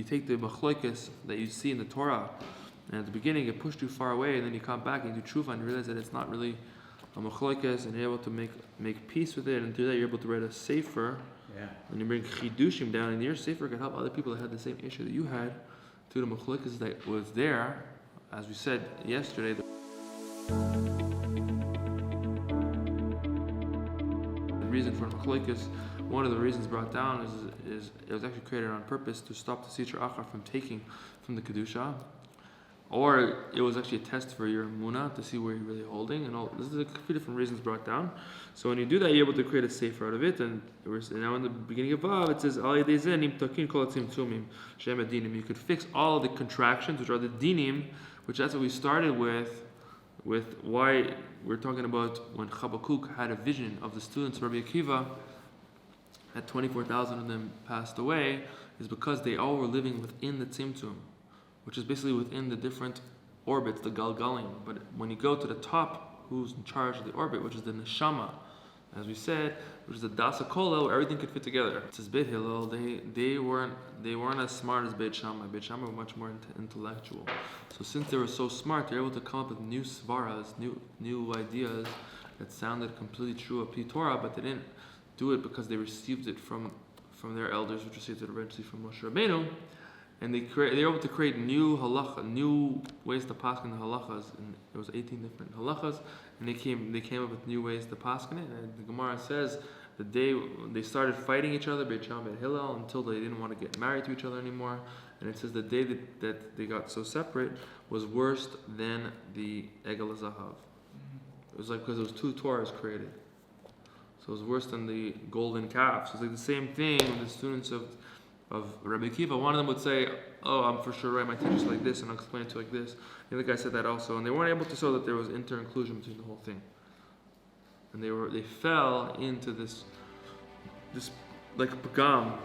You take the machloikis that you see in the Torah, and at the beginning it pushed you far away, and then you come back and you do tshuva and you realize that it's not really a machloikis, and you're able to make peace with it, and through that you're able to write a sefer. Yeah. And you bring chidushim down, and your sefer can help other people that had the same issue that you had, to the machloikis that was there, as we said yesterday. The reason for machloikis, one of the reasons brought down is it was actually created on purpose to stop the Sitra Achar from taking from the Kedusha, or it was actually a test for your Emunah to see where you're really holding, and all. This is a few different reasons brought down. So when you do that, you're able to create a sefer out of it, and now in the beginning of Vav, it says, you could fix all of the contractions, which are the dinim, which that's what we started with why we're talking about when Chabakuk had a vision of the students of Rabbi Akiva, that 24,000 of them passed away, is because they all were living within the Tzimtzum, which is basically within the different orbits, the Galgalim. But when you go to the top, who's in charge of the orbit, which is the Neshama, as we said, which is the Dasa Kollel, where everything could fit together. It says Beit Hillel, they weren't as smart as Beit Shammai. Beit Shammai were much more intellectual. So since they were so smart, they're able to come up with new svaras, new ideas that sounded completely true of Torah, but they didn't do it because they received it from their elders, which received it eventually from Moshe Rabbeinu, and they were able to create new halacha, new ways to paskin the halachas, and there was 18 different halachas, and they came up with new ways to paskin it. And the Gemara says the day they started fighting each other, Beit Shammai and Hillel, until they didn't want to get married to each other anymore. And it says the day that they got so separate was worse than the Egel Zahav. It was like because there was two Torahs created. So it was worse than the golden calf. So it's like the same thing with the students of Rabbi Akiva. One of them would say, "Oh, I'm for sure right. My teacher's like this, and I'll explain it to you like this." The other guy said that also, and they weren't able to show that there was inter-inclusion between the whole thing. And they fell into this like pagam,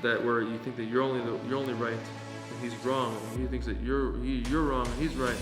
that where you think that you're only right and he's wrong, and he thinks that you're wrong and he's right.